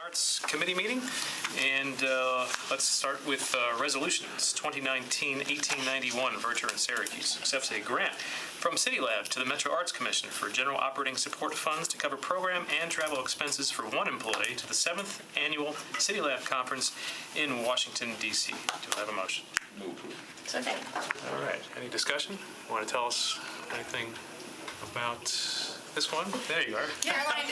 Arts Committee meeting. And let's start with resolutions. 2019-1891, Verter in Syracuse accepts a grant from City Lab to the Metro Arts Commission for general operating support funds to cover program and travel expenses for one employee to the 7th Annual City Lab Conference in Washington, D.C. Do I have a motion? Okay. All right. Any discussion? Want to tell us anything about this one? There you are. Caroline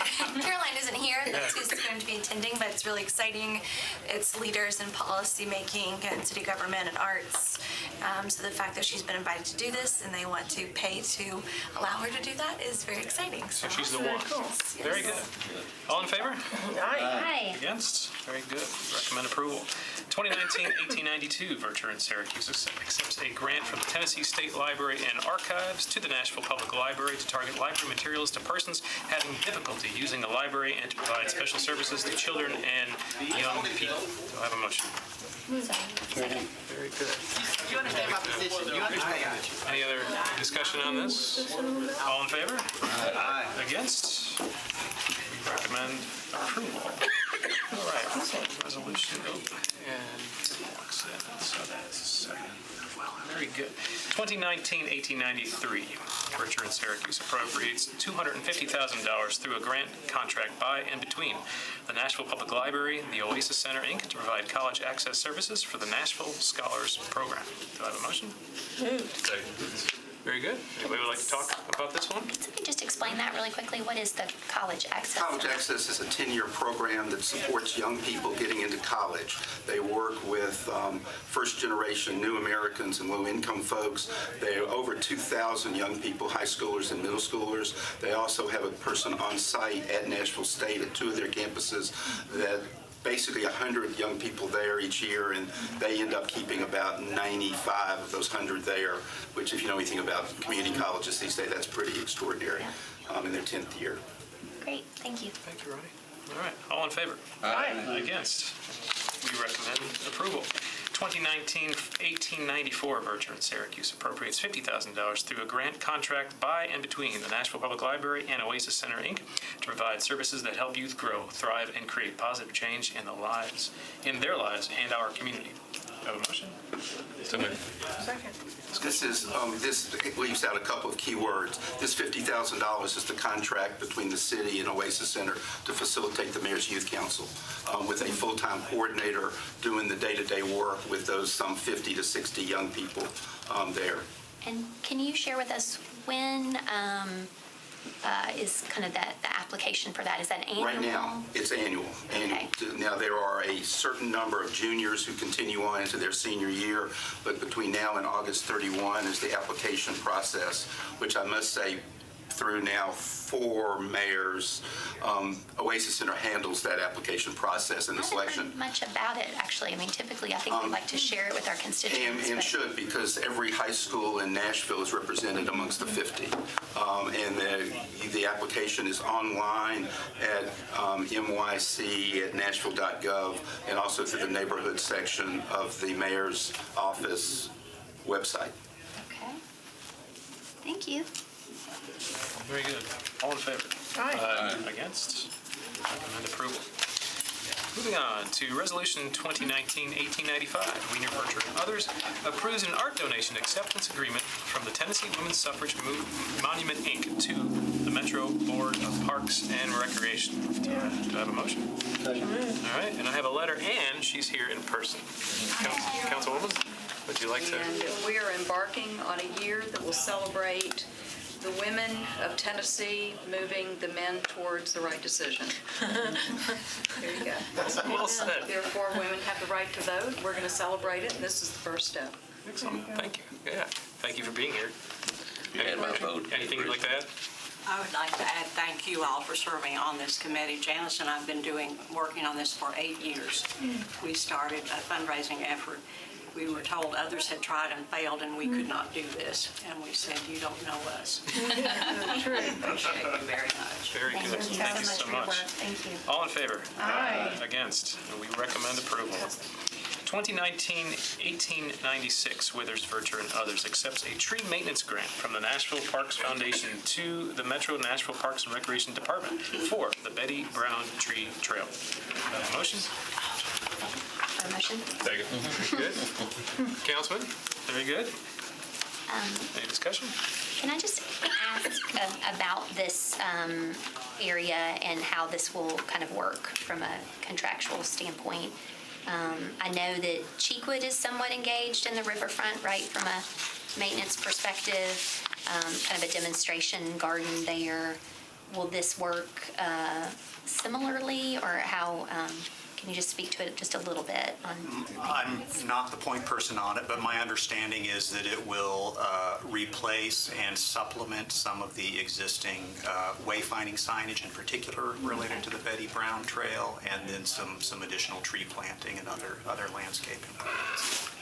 isn't here. That's who's going to be attending, but it's really exciting. It's leaders in policy making and city government and arts. So the fact that she's been invited to do this and they want to pay to allow her to do that is very exciting. So she's the one. Cool. Very good. All in favor? Aye. Against? Very good. Recommend approval. 2019-1892, Verter in Syracuse accepts a grant from the Tennessee State Library and Archives to the Nashville Public Library to target library materials to persons having difficulty using the library and to provide special services to children and young people. Do I have a motion? Second. Very good. You understand my position. You understand. Any other discussion on this? All in favor? Aye. Against? We recommend approval. All right, resolution and so that's very good. 2019-1893, Verter in Syracuse appropriates $250,000 through a grant contract by and between the Nashville Public Library, the Oasis Center, Inc., to provide college access services for the Nashville Scholars Program. Do I have a motion? Moved. Very good. Anybody would like to talk about this one? Can you just explain that really quickly? What is the college access? College Access is a 10-year program that supports young people getting into college. They work with first-generation new Americans and low-income folks. They have over 2,000 young people, high schoolers and middle schoolers. They also have a person on site at Nashville State at 2 of their campuses that basically 100 young people there each year, and they end up keeping about 95 of those 100 there, which, if you know anything about community colleges these days, that's pretty extraordinary in their 10th year. Great, thank you. Thank you, Ronnie. All right, all in favor? Aye. Against? We recommend approval. 2019-1894, Verter in Syracuse appropriates $50,000 through a grant contract by and between the Nashville Public Library and Oasis Center, Inc., to provide services that help youth grow, thrive, and create positive change in their lives and our community. Have a motion? So moved. Second. This is this leaves out a couple of key words. This $50,000 is the contract between the city and Oasis Center to facilitate the Mayor's Youth Council, with a full-time coordinator doing the day-to-day work with those some 50 to 60 young people there. And can you share with us when is kind of the application for that? Is that annual? Right now, it's annual. Okay. Now, there are a certain number of juniors who continue on into their senior year, but between now and August 31 is the application process, which I must say, through now 4 mayors, Oasis Center handles that application process and the selection. I haven't heard much about it, actually. I mean, typically, I think we like to share it with our constituents. And should, because every high school in Nashville is represented amongst the 50. And the application is online at MYC at Nashville.gov and also through the neighborhood section of the mayor's office website. Okay. Thank you. Very good. All in favor? Aye. Against? Recommend approval. Moving on to Resolution 2019-1895, Wiener Verter and others approves an art donation acceptance agreement from the Tennessee Women's Suffrage Monument, Inc. to the Metro Board of Parks and Recreation. Do I have a motion? All right, and I have a letter, and she's here in person. Councilwoman, would you like to? And we are embarking on a year that will celebrate the women of Tennessee moving the men towards the right decision. There you go. Well said. Therefore, women have the right to vote. We're going to celebrate it, and this is the first step. Excellent. Thank you. Yeah. Thank you for being here. You had my vote. Anything you'd like to add? I would like to add thank you all for serving on this committee. Janice and I have been working on this for 8 years. We started a fundraising effort. We were told others had tried and failed and we could not do this. And we said, you don't know us. Appreciate you very much. Very good. Thank you so much. Thank you. All in favor? Aye. Against? We recommend approval. 2019-1896, Withers, Vercher, and others accepts a tree maintenance grant from the Nashville Parks Foundation to the Metro Nashville Parks and Recreation Department for the Betty Brown Tree Trail. Motion? Motion? Second. Very good. Councilman? Very good. Any discussion? Can I just ask about this area and how this will kind of work from a contractual standpoint? I know that Cheekwood is somewhat engaged in the riverfront, right, from a maintenance perspective, kind of a demonstration garden there. Will this work similarly, or how, can you just speak to it just a little bit? I'm not the point person on it, but my understanding is that it will replace and supplement some of the existing wayfinding signage, in particular related to the Betty Brown Trail, and then some additional tree planting and other landscaping.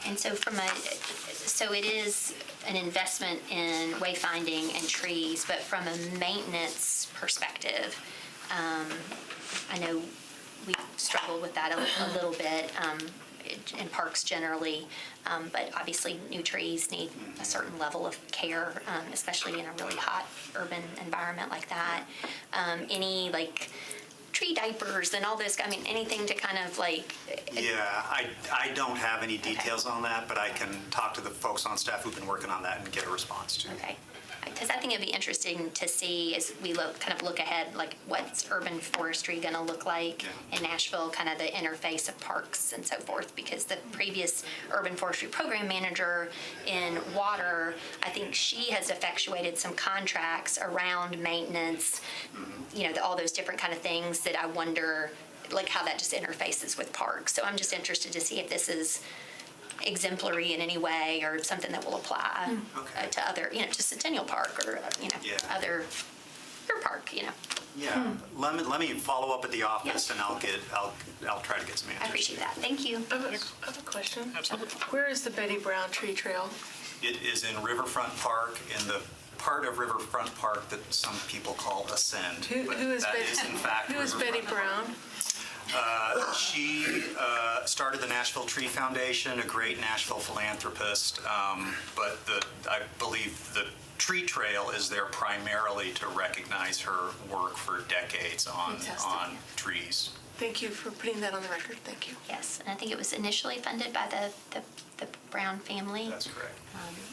And so so it is an investment in wayfinding and trees, but from a maintenance perspective, I know we struggle with that a little bit in parks generally, but obviously new trees need a certain level of care, especially in a really hot urban environment like that. Any like tree diapers and all this, I mean, anything to kind of like... Yeah, I don't have any details on that, but I can talk to the folks on staff who've been working on that and get a response to. Okay. Because I think it'd be interesting to see as we kind of look ahead, like what's urban forestry going to look like in Nashville, kind of the interface of parks and so forth. Because the previous urban forestry program manager in water, I think she has effectuated some contracts around maintenance, all those different kind of things that I wonder, like how that just interfaces with parks. So I'm just interested to see if this is exemplary in any way or something that will apply to other, to Centennial Park or, other your park, Yeah, let me follow up at the office and I'll try to get some answers. I appreciate that. Thank you. I have a question. Absolutely. Where is the Betty Brown Tree Trail? It is in Riverfront Park, in the part of Riverfront Park that some people call Ascend. Who is That is in fact Betty Brown? She started the Nashville Tree Foundation, a great Nashville philanthropist, but I believe the tree trail is there primarily to recognize her work for decades on trees. Thank you for putting that on the record. Thank you. Yes, and I think it was initially funded by the Brown family. That's correct.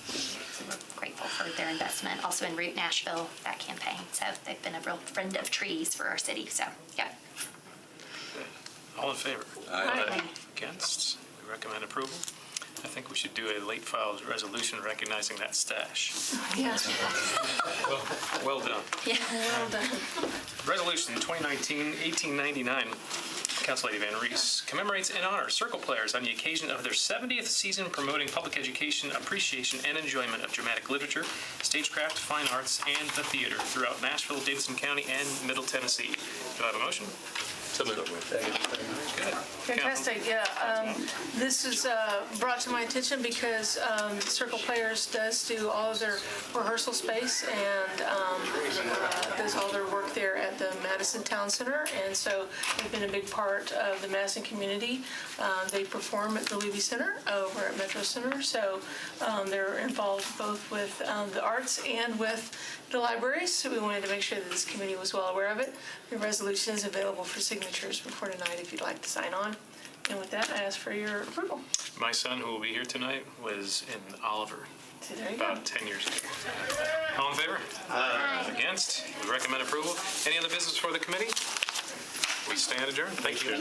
So we're grateful for their investment. Also in Route Nashville, that campaign. So they've been a real friend of trees for our city. So, yeah. All in favor? Aye. Against? We recommend approval. I think we should do a late filed resolution recognizing that stash. Yes. Well done. Yeah. Well done. Resolution 2019-1899, Council Lady Van Rees, commemorates and honors Circle players on the occasion of their 70th season, promoting public education, appreciation, and enjoyment of dramatic literature, stagecraft, fine arts, and the theater throughout Nashville, Davidson County, and Middle Tennessee. Do I have a motion? So moved. Good. Fantastic, yeah. This is brought to my attention because Circle Players does do all of their rehearsal space and does all their work there at the Madison Town Center, and so they've been a big part of the Madison community. They perform at the Levy Center over at Metro Center, so they're involved both with the arts and with the libraries, so we wanted to make sure that this committee was well aware of it. The resolution is available for signatures before tonight if you'd like to sign on. And with that, I ask for your approval. My son, who will be here tonight, was in Oliver So there you go. about 10 years ago. All in favor? Aye. Against? We recommend approval. Any other business for the committee? We stand adjourned. Thank you.